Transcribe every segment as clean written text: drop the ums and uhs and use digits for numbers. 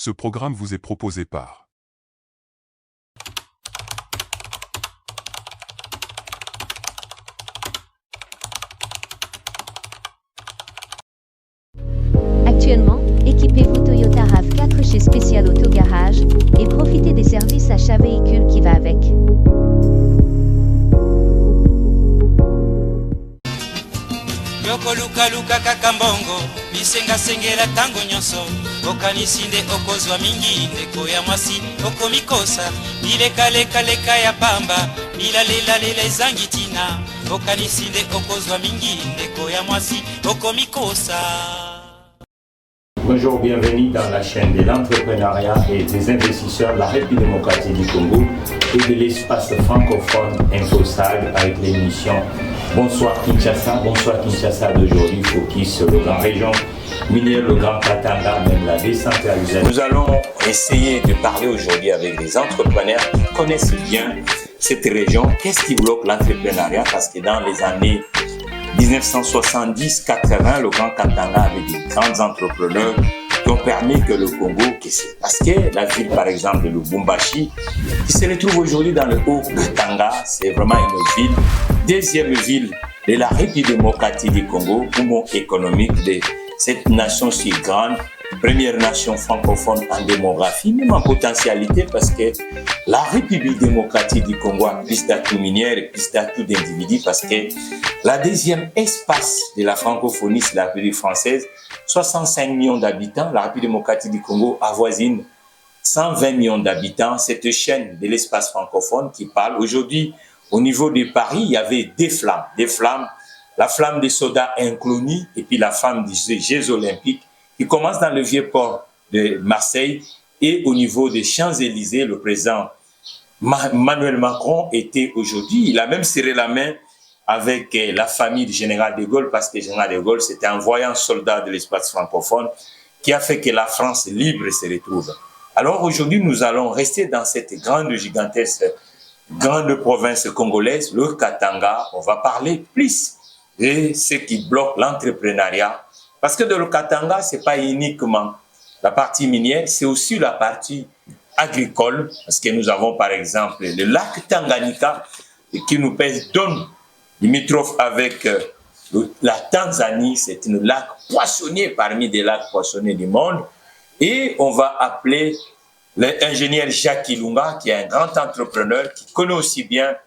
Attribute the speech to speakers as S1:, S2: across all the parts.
S1: Ce programme vous est proposé par
S2: Actuellement, équipez-vous Toyota RAV4 chez Spécial Auto Garage et profitez des services achat véhicule qui va avec.
S3: Yoko luka luka kakambongo bisenga sengela tango nyonso okanisinde okozwa mingi ndeko ya mwasi okomikosa bileka ya pamba bilalela ezangitina okanisinde okozwa mingi ndeko ya mwasi okomikosa.
S4: Bonjour, bienvenue dans la chaîne de l'entrepreneuriat et des investisseurs de la République démocratique du Congo et de l'espace francophone InfoSag avec l'émission Bonsoir Kinshasa d'aujourd'hui, focus sur le grand région minière, le Grand Katanga, même la décentralisation. Nous allons essayer de parler aujourd'hui avec des entrepreneurs qui connaissent bien cette région. Qu'est-ce qui bloque l'entrepreneuriat? Parce que dans les années 1970-80, le Grand Katanga avait des grands entrepreneurs qui ont permis que le Congo, parce que la ville par exemple de Lubumbashi, qui se retrouve aujourd'hui dans le Haut-Katanga, c'est vraiment une ville, deuxième ville de la République démocratique du Congo, poumon économique de cette nation si grande, première nation francophone en démographie, même en potentialité, parce que la République démocratique du Congo a plus d'atouts minières et plus d'atouts d'individus, parce que la deuxième espace de la francophonie, c'est la République française, 65 millions d'habitants, la République démocratique du Congo avoisine 120 millions d'habitants. Cette chaîne de l'espace francophone qui parle aujourd'hui au niveau de Paris, il y avait des flammes, la flamme des soldats inconnus et puis la flamme des Jeux olympiques qui commence dans le vieux port de Marseille et au niveau des Champs-Élysées, le président Emmanuel Macron était aujourd'hui, il a même serré la main avec la famille du général de Gaulle, parce que le général de Gaulle, c'était un voyant soldat de l'espace francophone qui a fait que la France libre se retrouve. Alors aujourd'hui, nous allons rester dans cette grande, gigantesque, grande province congolaise, le Katanga. On va parler plus de ce qui bloque l'entrepreneuriat. Parce que dans le Katanga, ce n'est pas uniquement la partie minière, c'est aussi la partie agricole. Parce que nous avons par exemple le lac Tanganyika qui nous donne limitrophe avec la Tanzanie, c'est un lac poissonnier parmi des lacs poissonniers du monde. Et on va appeler l'ingénieur Jacques Ilunga, qui est un grand entrepreneur, qui connaît aussi bien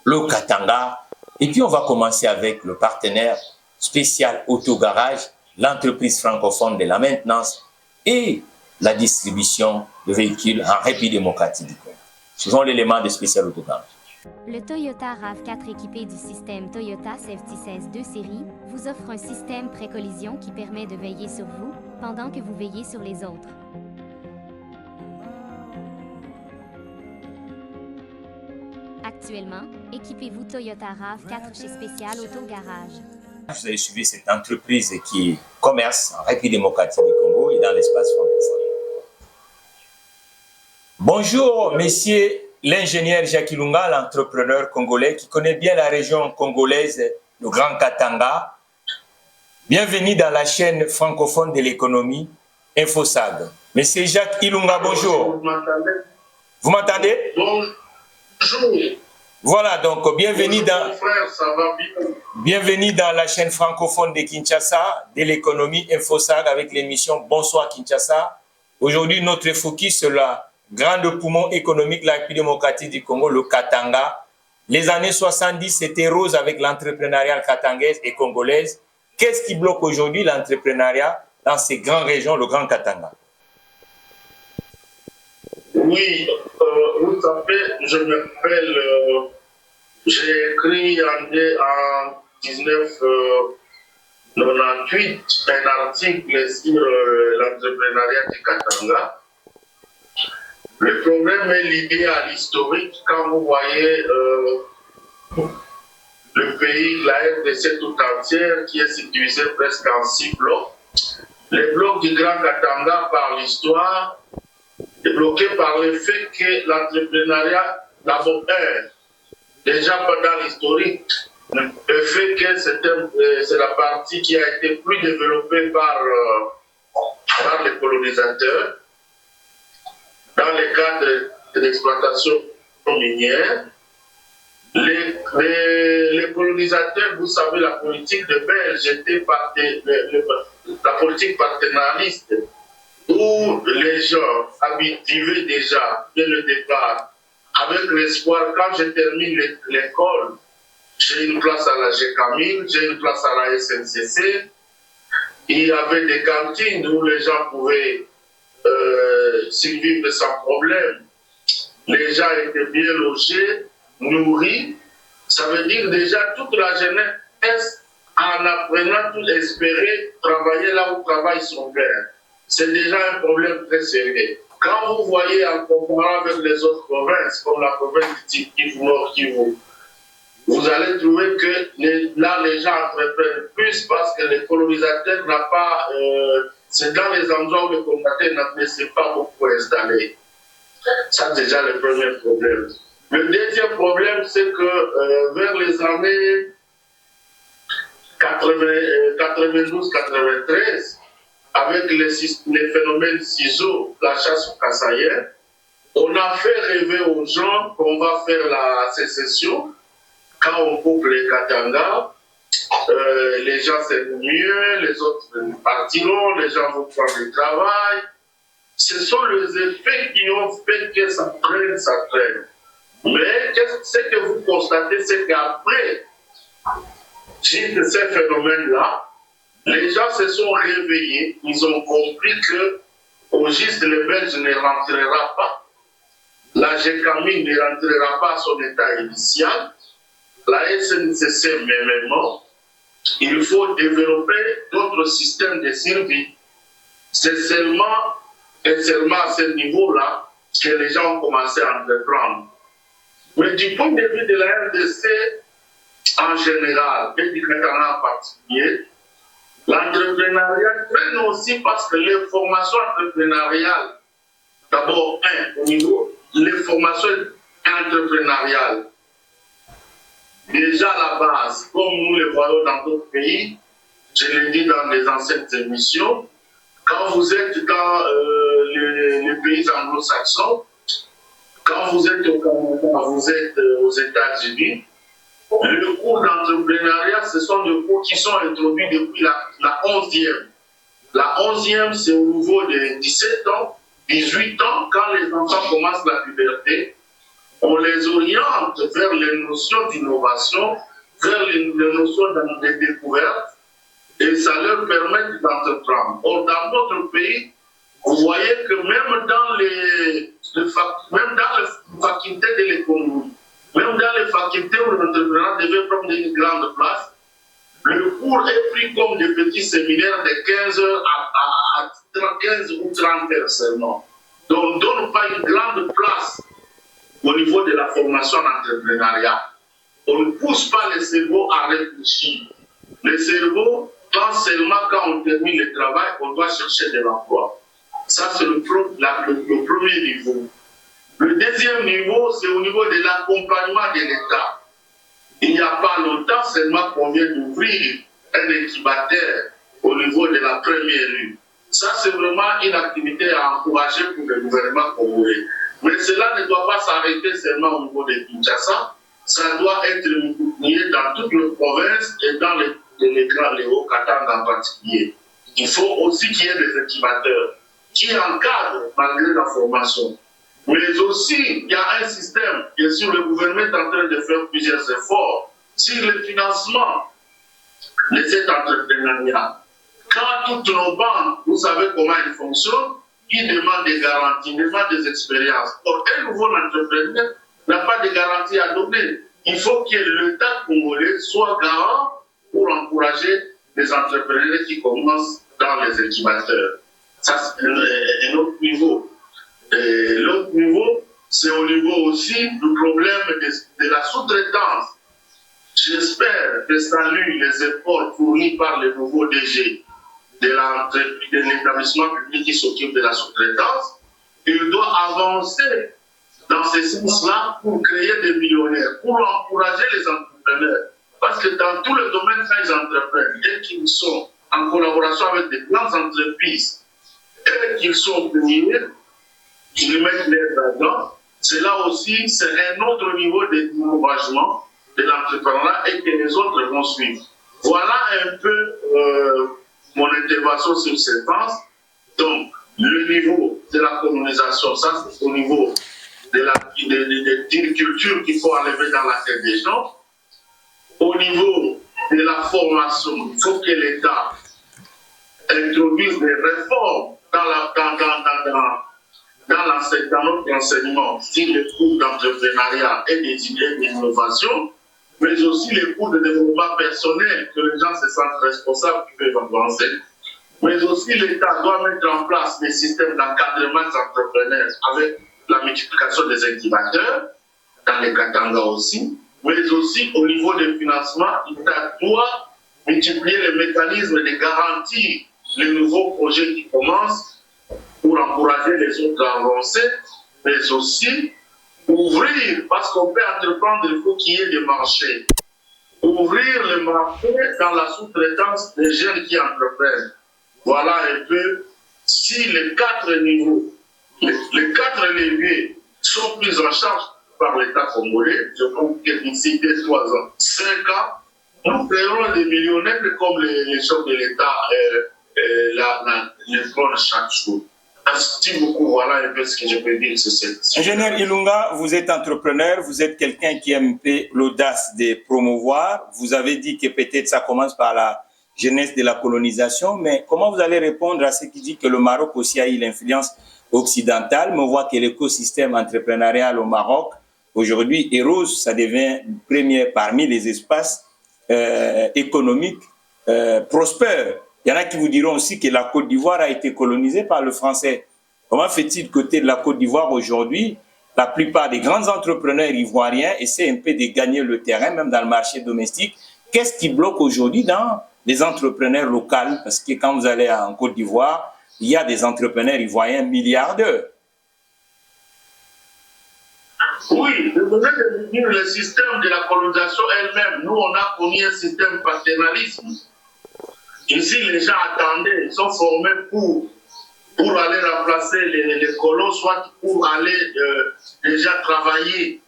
S4: le Katanga. Et puis on va commencer avec le partenaire Spécial Auto Garage, l'entreprise francophone de la maintenance et la distribution de véhicules en République démocratique du Congo. Ce sont les éléments de Spécial Auto Garage.
S2: Le Toyota RAV4 équipé du système Toyota Safety 16 2 série vous offre un système pré-collision qui permet de veiller sur vous pendant que vous veillez sur les autres. Actuellement, équipez-vous Toyota RAV4 chez Spécial Auto Garage.
S4: Vous avez suivi cette entreprise qui commerce en République démocratique du Congo et dans l'espace francophone. Bonjour, messieurs l'ingénieur Jacques Ilunga, l'entrepreneur congolais qui connaît bien la région congolaise, le Grand Katanga. Bienvenue dans la chaîne francophone de l'économie, InfoSag. Monsieur Jacques Ilunga, bonjour. Vous m'entendez?
S5: Bonjour.
S4: Voilà, donc bienvenue dans,
S5: mon frère, ça va bien.
S4: Bienvenue dans la chaîne francophone de Kinshasa, de l'économie InfoSag avec l'émission Bonsoir Kinshasa. Aujourd'hui, notre focus sur la grande poumon économique de la République démocratique du Congo, le Katanga. Les années 70, c'était rose avec l'entrepreneuriat katangaise et congolaise. Qu'est-ce qui bloque aujourd'hui l'entrepreneuriat dans ces grandes régions, le Grand Katanga?
S5: Oui, vous savez, je me rappelle, j'ai écrit en 1998 un article sur l'entrepreneuriat du Katanga. Le problème est lié à l'historique. Quand vous voyez le pays, la RDC tout entière, qui est subdivisé presque en 6 blocs, les blocs du Grand Katanga, par l'histoire, est bloqué par le fait que l'entrepreneuriat, d'abord, déjà pendant l'historique, le fait que c'est la partie qui a été plus développée par les colonisateurs. dans le cadre de l'exploitation minière. Les colonisateurs, vous savez, la politique de Belge était la politique paternaliste, où les gens vivaient déjà dès le départ avec l'espoir, quand je termine l'école, j'ai une place à la GECAMIN, j'ai une place à la SNCC. Il y avait des cantines où les gens pouvaient survivre sans problème. Les gens étaient bien logés, nourris. Ça veut dire déjà toute la jeunesse, en apprenant tout, espérer travailler là où travaille son père. C'est déjà un problème très sérieux. Quand vous voyez en comparant avec les autres provinces, comme la province du Kivu Nord Kivu, vous allez trouver que là, les gens entreprennent plus parce que les colonisateurs n'ont pas... c'est dans les endroits où les colonisateurs ne s'est pas beaucoup installés. Ça, c'est déjà le premier problème. Le deuxième problème, c'est que vers les années 92-93, avec les phénomènes CISO, la chasse au Kassaïen, on a fait rêver aux gens qu'on va faire la sécession. Quand on coupe les Katanga, les gens s'aiment mieux, les autres partiront, les gens vont prendre du travail. Ce sont les effets qui ont fait que ça traîne, ça traîne. Mais ce que vous constatez, c'est qu'après ces phénomènes-là, les gens se sont réveillés, ils ont compris que au juste le Belge ne rentrera pas, la GECAMIN ne rentrera pas à son état initial, la SNCC mêmement, il faut développer d'autres systèmes de survie. C'est seulement à ce niveau-là que les gens ont commencé à entreprendre. Mais du point de vue de la RDC en général, et du Katanga en particulier, l'entrepreneuriat traîne aussi parce que les formations entrepreneuriales, d'abord, au niveau des formations entrepreneuriales, déjà à la base, comme nous le voyons dans d'autres pays, je l'ai dit dans les anciennes émissions, quand vous êtes dans les pays anglo-saxons, quand vous êtes au Canada, vous êtes aux États-Unis, le cours d'entrepreneuriat, ce sont des cours qui sont introduits depuis la 11e. La 11e, c'est au niveau de 17 ans, 18 ans, quand les enfants commencent la puberté, on les oriente vers les notions d'innovation, vers les notions de découverte, et ça leur permet d'entreprendre. Or, dans notre pays, vous voyez que même dans les facultés de l'économie, même dans les facultés où l'entrepreneuriat devait prendre une grande place, le cours est pris comme des petits séminaires de 15 heures à 15 ou 30 heures seulement. Donc, on ne donne pas une grande place au niveau de la formation en entrepreneuriat. On ne pousse pas le cerveau à réfléchir. Le cerveau, seulement quand on termine le travail, on doit chercher de l'emploi. Ça, c'est le premier niveau. Le deuxième niveau, c'est au niveau de l'accompagnement de l'État. Il n'y a pas longtemps, seulement qu'on vient d'ouvrir un incubateur au niveau de la première rue. Ça, c'est vraiment une activité à encourager pour le gouvernement congolais. Mais cela ne doit pas s'arrêter seulement au niveau de Kinshasa. Ça doit être multiplié dans toutes les provinces et dans les Hauts-Katanga en particulier. Il faut aussi qu'il y ait des incubateurs qui encadrent malgré la formation. Mais aussi, il y a un système, bien sûr, le gouvernement est en train de faire plusieurs efforts sur le financement de cet entrepreneuriat. Quand toutes nos banques, vous savez comment elles fonctionnent, ils demandent des garanties, ils demandent des expériences. Or, un nouveau entrepreneur n'a pas de garantie à donner. Il faut que l'État congolais soit garant pour encourager les entrepreneurs qui commencent dans les incubateurs. Ça, c'est un autre niveau. L'autre niveau, c'est au niveau aussi du problème de la sous-traitance. J'espère que salue les efforts fournis par le nouveau DG de l'établissement public qui s'occupe de la sous-traitance. Il doit avancer dans ce sens-là pour créer des millionnaires, pour encourager les entrepreneurs. Parce que dans tous les domaines, quand ils entreprennent et qu'ils sont en collaboration avec des grandes entreprises et qu'ils sont payés, qui mettent les argent. Cela aussi, c'est un autre niveau de découragement de l'entrepreneuriat et que les autres vont suivre. Voilà un peu mon intervention sur cette phase. Donc, le niveau de la colonisation, ça c'est au niveau d'une culture qu'il faut enlever dans la tête des gens. Au niveau de la formation, il faut que l'État introduise des réformes dans l'enseignement sur les cours d'entrepreneuriat et des idées d'innovation, mais aussi les cours de développement personnel, que les gens se sentent responsables qui peuvent avancer. Mais aussi l'État doit mettre en place des systèmes d'encadrement des entrepreneurs avec la multiplication des incubateurs, dans les Katanga aussi, mais aussi au niveau des financements, l'État doit multiplier les mécanismes de garantie les nouveaux projets qui commencent pour encourager les autres à avancer, mais aussi ouvrir, parce qu'on peut entreprendre, il faut qu'il y ait des marchés. Ouvrir le marché dans la sous-traitance des jeunes qui entreprennent. Voilà un peu si les 4 niveaux, les 4 leviers sont pris en charge par l'État congolais. Je pense que d'ici 3 ans, 5 ans, nous créerons des millionnaires comme les chefs de l'État les prennent chaque jour. Merci beaucoup. Voilà un peu ce que je peux dire sur cette question.
S4: Ingénieur Ilunga, vous êtes entrepreneur, vous êtes quelqu'un qui aime l'audace de promouvoir. Vous avez dit que peut-être ça commence par la jeunesse de la colonisation, mais comment vous allez répondre à ce qui dit que le Maroc aussi a eu l'influence occidentale, mais on voit que l'écosystème entrepreneurial au Maroc, aujourd'hui, Eros, ça devient premier parmi les espaces économiques prospères. Il y en a qui vous diront aussi que la Côte d'Ivoire a été colonisée par le français. Comment fait-il côté de la Côte d'Ivoire aujourd'hui? La plupart des grands entrepreneurs ivoiriens essaient un peu de gagner le terrain, même dans le marché domestique. Qu'est-ce qui bloque aujourd'hui dans les entrepreneurs locaux? Parce que quand vous allez en Côte d'Ivoire, il y a des entrepreneurs ivoiriens milliardaires.
S5: Oui, je voudrais dire le système de la colonisation elle-même. Nous, on a connu un système paternalisme. Ici, les gens attendaient, ils sont formés pour aller remplacer les colons, soit pour aller déjà travailler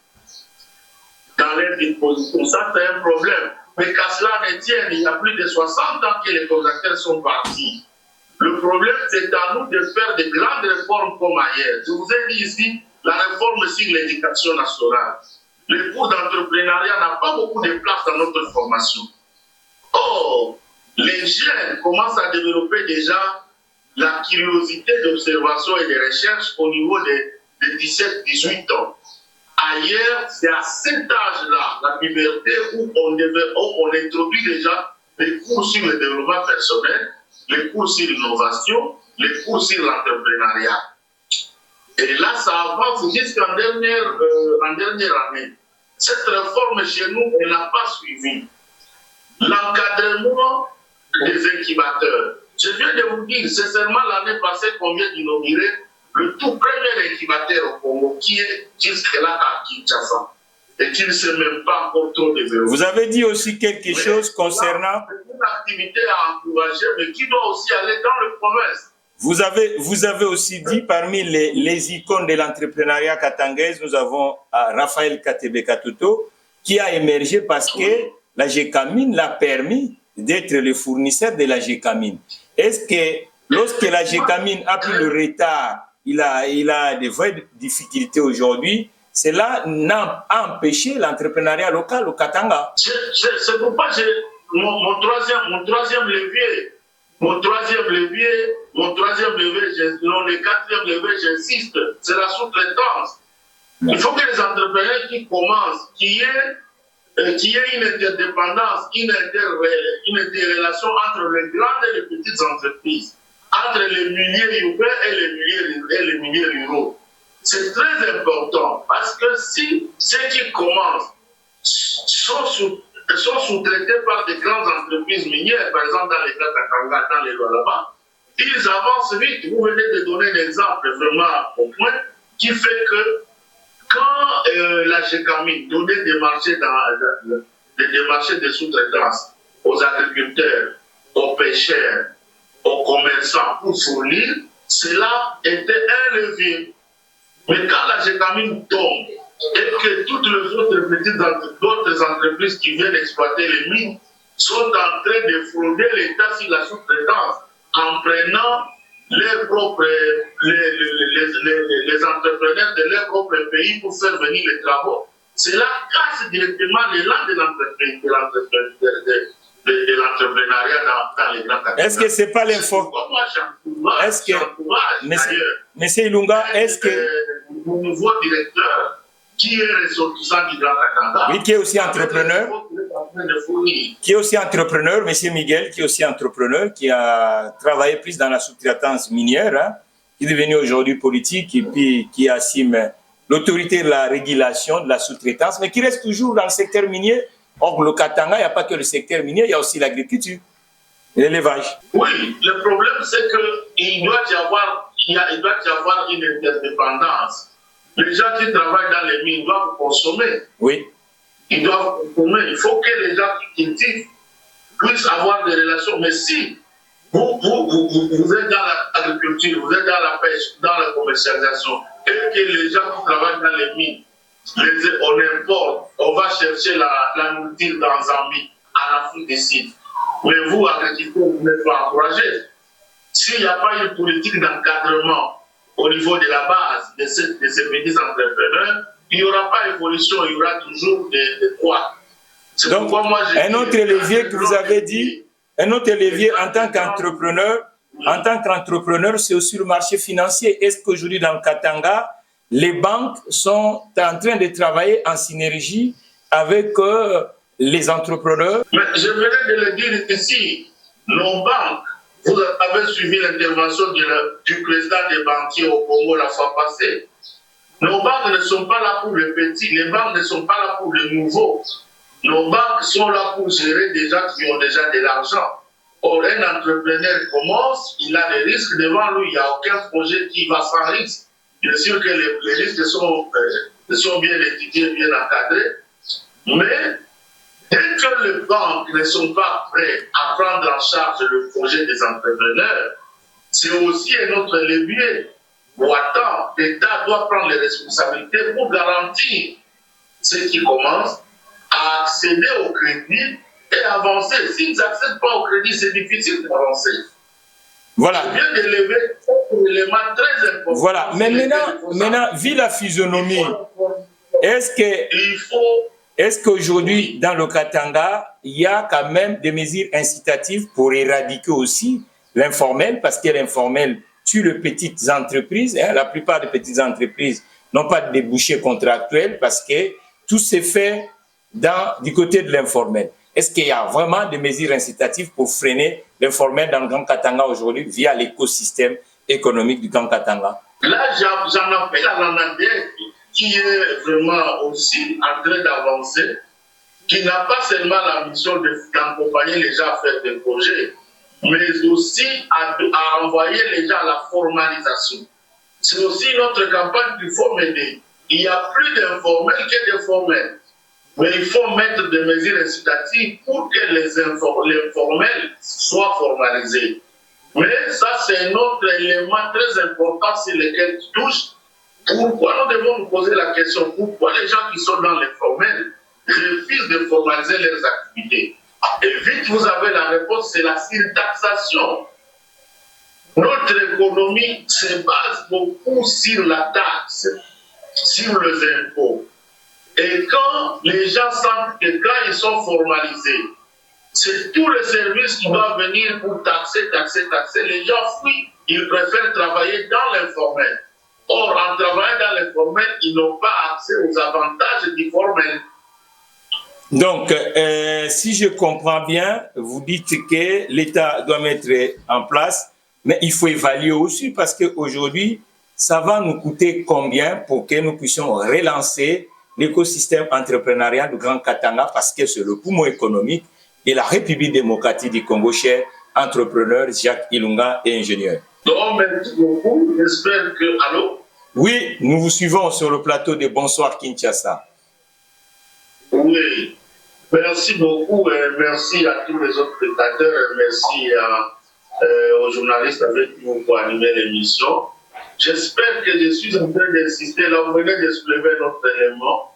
S5: dans les dispositions. Ça, c'est un problème. Mais qu'à cela ne tienne, il y a plus de 60 ans que les colonisateurs sont partis. Le problème, c'est à nous de faire de grandes réformes comme ailleurs. Je vous ai dit ici, la réforme sur l'éducation nationale. Le cours d'entrepreneuriat n'a pas beaucoup de place dans notre formation. Or, les jeunes commencent à développer déjà la curiosité d'observation et de recherche au niveau de 17-18 ans. Ailleurs, c'est à cet âge-là, la puberté, où on introduit déjà les cours sur le développement personnel, les cours sur l'innovation, les cours sur l'entrepreneuriat. Et là, ça avance jusqu'en dernière année. Cette réforme chez nous, elle n'a pas suivi. L'encadrement des incubateurs. Je viens de vous dire, c'est seulement l'année passée qu'on vient d'inaugurer le tout premier incubateur au Congo qui est jusque-là à Kinshasa et qui ne s'est même pas encore trop développé.
S4: Vous avez dit aussi quelque chose concernant...
S5: C'est une activité à encourager, mais qui doit aussi aller dans le province.
S4: Vous avez aussi dit, parmi les icônes de l'entrepreneuriat katangaise, nous avons Raphaël Katebe Katoto, qui a émergé parce que la GECAMINE l'a permis d'être le fournisseur de la GECAMINE. Est-ce que lorsque la GECAMINE a pris le retard, il a des vraies difficultés aujourd'hui, cela n'a empêché l'entrepreneuriat local au Katanga?
S5: C'est pourquoi mon troisième levier, le 4e levier, j'insiste, c'est la sous-traitance. Il faut que les entrepreneurs qui commencent, qu'il y ait une interdépendance, une interrelation entre les grandes et les petites entreprises, entre les milieux urbains et les milieux ruraux. C'est très important parce que si ceux qui commencent sont sous-traités par des grandes entreprises minières, par exemple dans les Katanga, dans les Lualaba, ils avancent vite. Vous venez de donner un exemple vraiment au point qui fait que quand la GECAMINE donnait des marchés de sous-traitance aux agriculteurs, aux pêcheurs, aux commerçants pour fournir, cela était un levier. Mais quand la Gécamine tombe et que toutes les autres d'autres entreprises qui viennent exploiter les mines sont en train de frauder l'État sur la sous-traitance en prenant les entrepreneurs de leur propre pays pour faire venir les travaux, cela casse directement l'élan de l'entrepreneuriat dans les grands capitales.
S4: Est-ce que c'est pas l'info? Est-ce que, Monsieur Ilunga, est-ce que
S5: le nouveau directeur qui est ressortissant du Grand Katanga,
S4: oui, qui est aussi entrepreneur, Monsieur Miguel, qui est aussi entrepreneur, qui a travaillé plus dans la sous-traitance minière, hein, qui est devenu aujourd'hui politique et puis qui assume l'autorité de la régulation de la sous-traitance, mais qui reste toujours dans le secteur minier. Or, le Katanga, il n'y a pas que le secteur minier, il y a aussi l'agriculture, l'élevage.
S5: Oui, le problème, c'est qu'il doit y avoir une interdépendance. Les gens qui travaillent dans les mines doivent consommer.
S4: Oui.
S5: Ils doivent consommer. Il faut que les gens qui cultivent puissent avoir des relations. Mais si vous êtes dans l'agriculture, vous êtes dans la pêche, dans la commercialisation, et que les gens qui travaillent dans les mines, on importe, on va chercher la nourriture dans Zambie, en Afrique du Sud. Mais vous, agriculteurs, vous n'êtes pas encouragés. S'il n'y a pas une politique d'encadrement au niveau de la base de ces petits entrepreneurs, il n'y aura pas d'évolution, il y aura toujours des droits.
S4: Donc, un autre levier que vous avez dit, un autre levier en tant qu'entrepreneur, c'est aussi le marché financier. Est-ce qu'aujourd'hui, dans le Katanga, les banques sont en train de travailler en synergie avec les entrepreneurs?
S5: Mais je venais de le dire ici, nos banques, vous avez suivi l'intervention du président des banquiers au Congo la fois passée. Nos banques ne sont pas là pour les petits, les banques ne sont pas là pour les nouveaux. Nos banques sont là pour gérer des gens qui ont déjà de l'argent. Or, un entrepreneur commence, il a des risques devant lui, il n'y a aucun projet qui va sans risque. Bien sûr que les risques sont bien étudiés, bien encadrés, mais dès que les banques ne sont pas prêtes à prendre en charge le projet des entrepreneurs, c'est aussi un autre levier. Ou attends, l'État doit prendre les responsabilités pour garantir ceux qui commencent à accéder au crédit et avancer. S'ils n'accèdent pas au crédit, c'est difficile d'avancer.
S4: Voilà.
S5: Je viens d'élever un élément très important.
S4: Voilà. Mais maintenant, vu la physionomie, est-ce qu'aujourd'hui, dans le Katanga, il y a quand même des mesures incitatives pour éradiquer aussi l'informel, parce que l'informel tue les petites entreprises. Hein, la plupart des petites entreprises n'ont pas de débouchés contractuels parce que tout s'est fait du côté de l'informel. Est-ce qu'il y a vraiment des mesures incitatives pour freiner l'informel dans le Grand Katanga aujourd'hui via l'écosystème économique du Grand Katanga?
S5: Là, j'en appelle à l'ANADEC qui est vraiment aussi en train d'avancer, qui n'a pas seulement la mission d'accompagner les gens à faire des projets, mais aussi à envoyer les gens à la formalisation. C'est aussi notre campagne qu'il faut mener. Il y a plus d'informels que de formels. Mais il faut mettre des mesures incitatives pour que les informels soient formalisés. Mais ça, c'est un autre élément très important sur lequel tu touches. Pourquoi nous devons nous poser la question? Pourquoi les gens qui sont dans l'informel refusent de formaliser leurs activités? Et vite, vous avez la réponse, c'est la surtaxation. Notre économie se base beaucoup sur la taxe, sur les impôts. Et quand les gens sentent que quand ils sont formalisés, c'est tous les services qui doivent venir pour taxer. Les gens fuient, ils préfèrent travailler dans l'informel. Or, en travaillant dans l'informel, ils n'ont pas accès aux avantages du formel.
S4: Donc, si je comprends bien, vous dites que l'État doit mettre en place, mais il faut évaluer aussi parce qu'aujourd'hui, ça va nous coûter combien pour que nous puissions relancer l'écosystème entrepreneurial du Grand Katanga parce que c'est le poumon économique de la République démocratique du Congo, cher entrepreneur Jacques Ilunga et ingénieur.
S5: Donc, merci beaucoup. J'espère que... Allô?
S4: Oui, nous vous suivons sur le plateau de Bonsoir Kinshasa.
S5: Oui, merci beaucoup et merci à tous les autres spectateurs, merci aux journalistes avec qui vous pour animer l'émission. j'espère que je suis en train d'insister, là vous venez de soulever notre élément,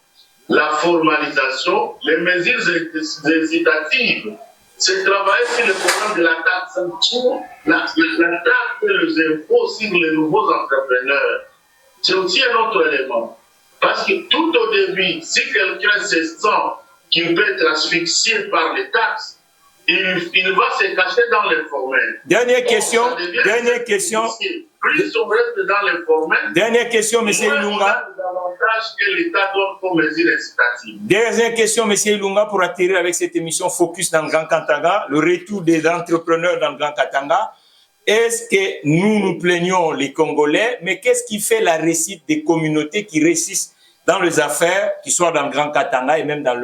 S5: la formalisation, les mesures incitatives, c'est travailler sur le problème de la taxation, la taxe et les impôts sur les nouveaux entrepreneurs. C'est aussi un autre élément. Parce que tout au début, si quelqu'un se sent qu'il peut être asphyxié par les taxes, il va se cacher dans l'informel.
S4: Dernière question.
S5: Plus on reste dans l'informel,
S4: dernière question, M. Ilunga.
S5: Que l'État donne comme mesure incitative.
S4: Dernière question, M. Ilunga, pour atterrir avec cette émission Focus dans le Grand Katanga, le retour des entrepreneurs dans le Grand Katanga. Est-ce que nous plaignons les Congolais, mais qu'est-ce qui fait la réussite des communautés qui réussissent dans les affaires, qui soient dans le Grand Katanga et même dans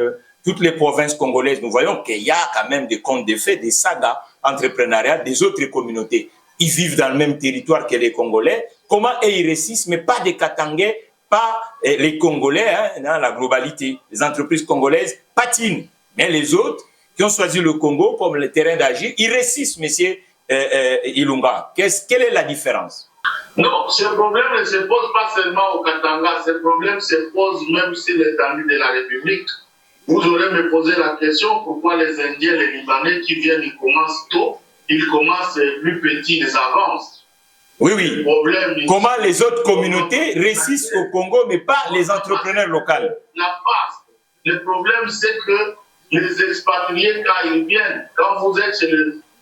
S4: toutes les provinces congolaises? Nous voyons qu'il y a quand même des contes de fait, des sagas entrepreneuriales des autres communautés. Ils vivent dans le même territoire que les Congolais. Comment ils réussissent, mais pas des Katangais, pas les Congolais, dans la globalité. Les entreprises congolaises patinent. Mais les autres qui ont choisi le Congo comme le terrain d'agir, ils réussissent, monsieur Ilunga. Quelle est la différence?
S5: Non, ce problème ne se pose pas seulement au Katanga, ce problème se pose même sur l'étendue de la République. Vous aurez me posé la question pourquoi les Indiens, les Libanais qui viennent, ils commencent tôt, ils commencent plus petits, ils avancent.
S4: Oui, oui. Comment les autres communautés réussissent au Congo, mais pas les entrepreneurs locaux?
S5: La face. Le problème, c'est que les expatriés, quand ils viennent, quand vous êtes chez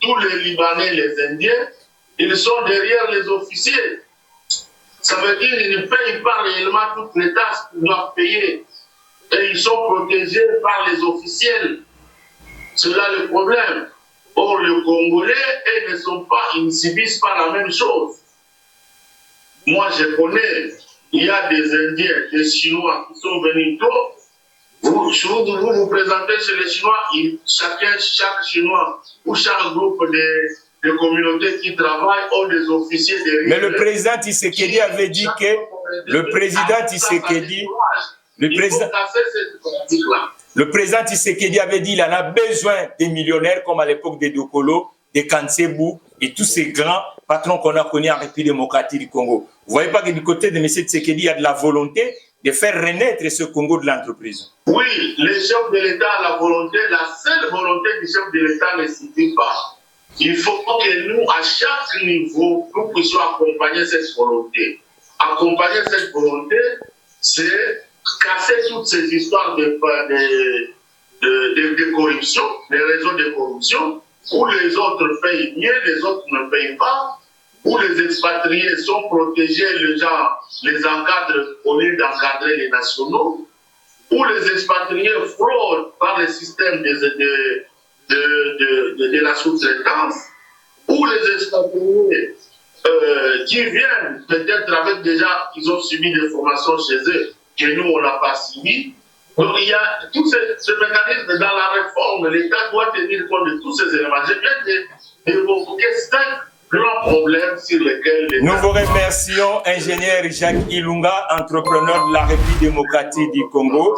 S5: tous les Libanais, les Indiens, ils sont derrière les officiers. Ça veut dire qu'ils ne payent pas réellement toutes les taxes qu'ils doivent payer. Et ils sont protégés par les officiels. C'est là le problème. Or, les Congolais, ils ne subissent pas la même chose. Moi, je connais, il y a des Indiens, des Chinois qui sont venus tôt. Vous vous présentez chez les Chinois, chaque Chinois ou chaque groupe de communautés qui travaillent ont des officiers derrière.
S4: Mais le président Tshisekedi avait dit que le président Tshisekedi avait dit qu'il en a besoin des millionnaires comme à l'époque des Dokolo, des Kansebu et tous ces grands patrons qu'on a connus en République démocratique du Congo. Vous ne voyez pas que du côté de M. Tshisekedi, il y a de la volonté de faire renaître ce Congo de l'entreprise?
S5: Oui, le chef de l'État a la volonté, la seule volonté du chef de l'État ne suffit pas. Il faut que nous, à chaque niveau, nous puissions accompagner cette volonté. Accompagner cette volonté, c'est casser toutes ces histoires de corruption, les réseaux de corruption, où les autres payent mieux, les autres ne payent pas, où les expatriés sont protégés, les gens les encadrent au lieu d'encadrer les nationaux, où les expatriés fraudent par le système de la sous-traitance, où les expatriés qui viennent peut-être avec déjà, ils ont subi des formations chez eux, que nous, on n'a pas subi. Donc, il y a tout ce mécanisme dans la réforme. L'État doit tenir compte de tous ces éléments. Je viens d'évoquer 5 grands problèmes sur lesquels l'État...
S4: Nous vous remercions, ingénieur Jacques Ilunga, entrepreneur de la République démocratique du Congo,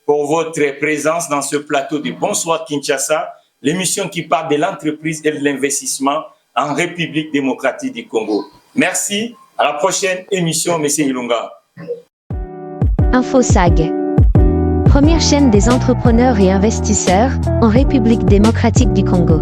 S4: pour votre présence dans ce plateau de Bonsoir Kinshasa, l'émission qui parle de l'entreprise et de l'investissement en République démocratique du Congo. Merci. À la prochaine émission, M. Ilunga.
S2: InfoSag, première chaîne des entrepreneurs et investisseurs en République démocratique du Congo.